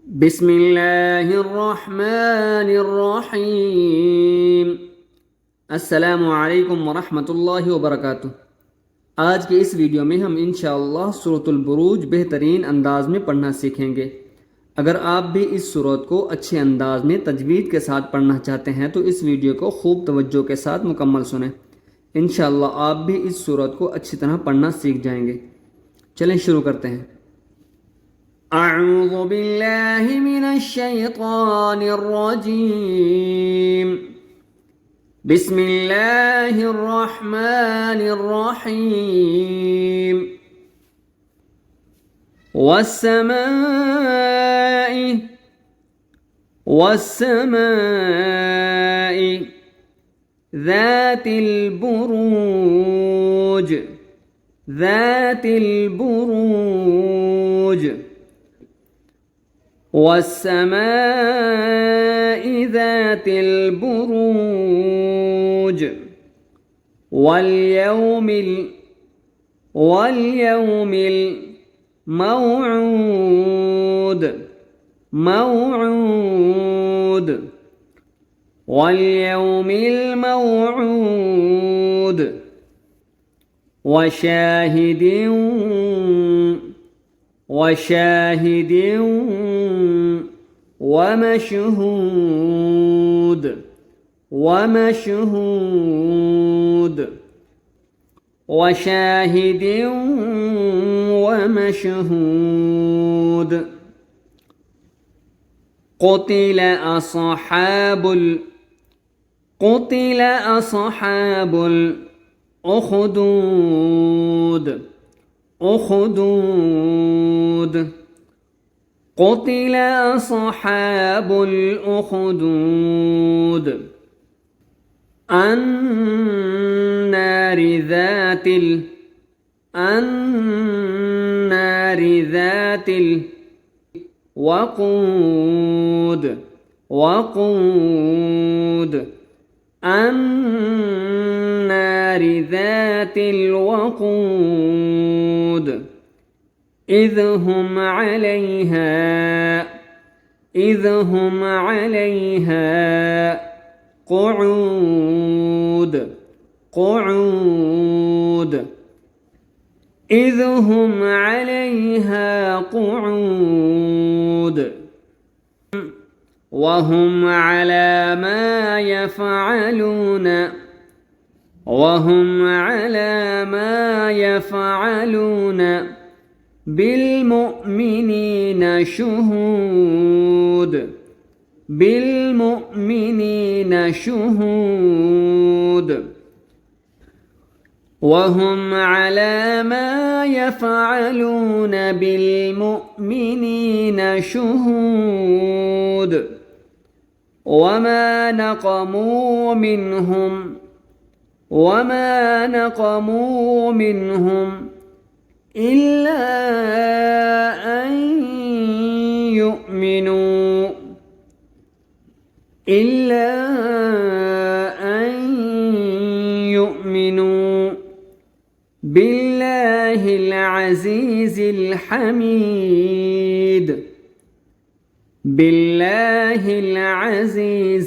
बिस्मिल्लाहिर्रहमानिर्रहीम। अस्सलामुअलैकुम वरहमतुल्लाहि वबरकातुह। आज के इस वीडियो में हम इंशाअल्लाह सूरतुल बुरूज बेहतरीन अंदाज में पढ़ना सीखेंगे। अगर आप भी इस सूरत को अच्छे अंदाज में तजवीद के साथ पढ़ना चाहते हैं तो इस वीडियो को खूब तवज्जो के साथ मुकम्मल सुनें। इंशाअल्लाह आप भी इस सूरत को अच्छी तरह पढ़ना सीख जाएंगे। चलें शुरू करते हैं। अऊज़ु बिल्लाहि मिनश शैतानिर रजीम। बिस्मिल्लाहिर रहमानिर रहीम। वस्समाइ ذاتिल बुरूज वस्समाइ ذاتिल बुरूज वल्यौमिल मौऊद वल्यौमिल मौऊद वशाहिदिन वमशहूद वशाहिदिन वमशहूद। क़ुतिल अस्हाबुल उख़दूद क़ुतिल अस्हाबुल उख़दूद अन्नारि ذاتिल वक़ूद अन्नारि ذاتिल वक़ूद إذ هم عليها قعود إذ هم عليها قعود وهم على ما يفعلون بالمؤمنين شهود وهم على ما يفعلون بالمؤمنين شهود وما نقموا منهم إلا أن يؤمنوا بالله العزيز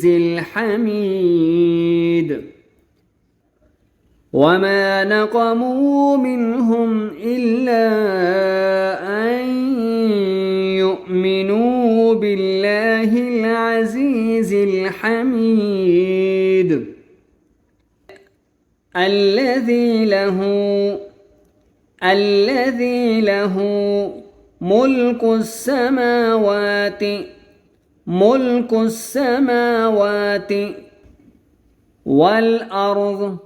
الحميد وما نقموا منهم إلا أن يؤمنوا بالله العزيز الحميد الذي له ملك السماوات والأرض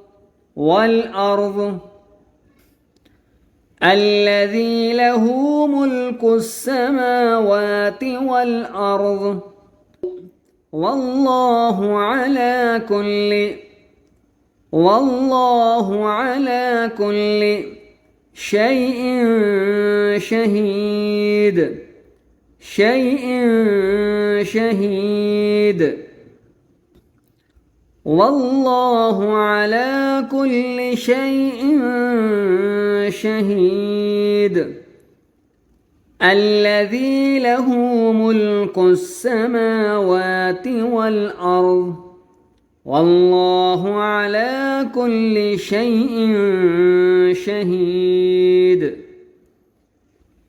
الذي له ملك السماوات والأرض والله على كل شيء شهيد والله على كل شيء شهيد الذي له ملك السماوات والأرض والله على كل شيء شهيد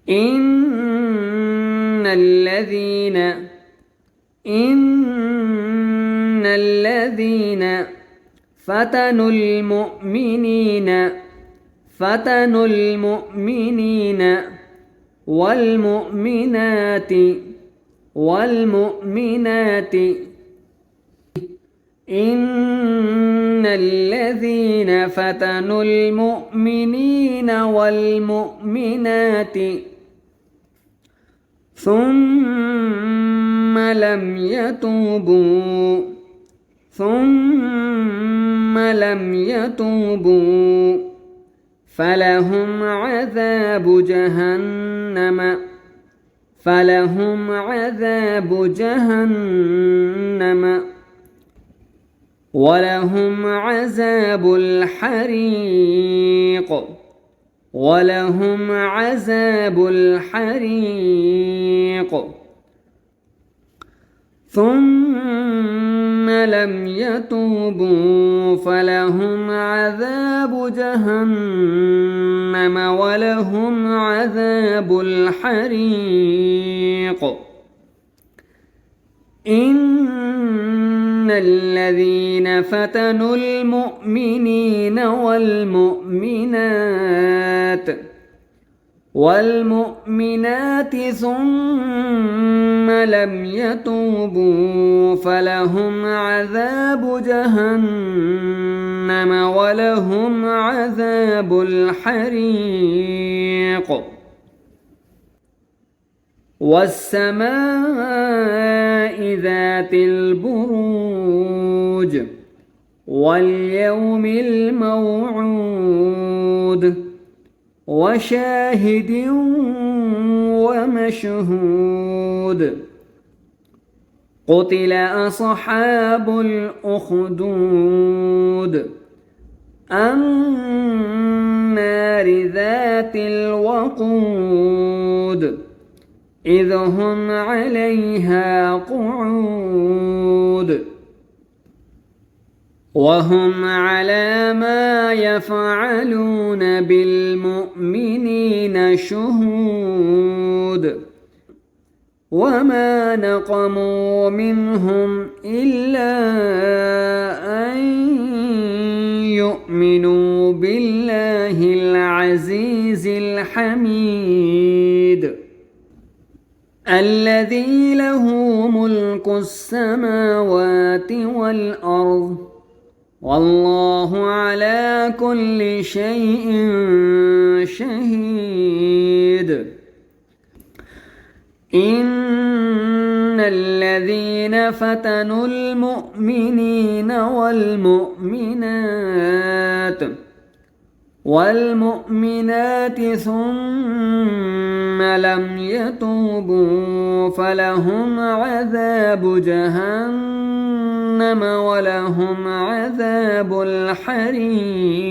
إن الذين فتنوا المؤمنين والمؤمنات إن الذين فتنوا المؤمنين والمؤمنات ثم لم يتوبوا فلهم عذاب جهنم ولهم عذاب الحريق ثم لم يتوبوا فلهم عذاب جهنم ولهم عذاب الحريق إن الذين فتنوا المؤمنين والمؤمنات ثم لم يتوبوا فلهم عذاب جهنم ولهم عذاب الحريق والسماء ذات البروج واليوم الموعود وشاهد ومشهود قتل أصحاب الأخدود النار ذات الوقود إذ هم عليها قعود وهم على ما يفعلون بالمؤمنين شهود وما نقموا منهم إلا أن يؤمنوا بالله العزيز الحميد الذي له ملك السماوات والأرض والله على كل شيء شهيد إن الذين فتنوا المؤمنين والمؤمنات ثم لم يتوبوا فلهم عذاب جهنم ولهم عذاب الحريق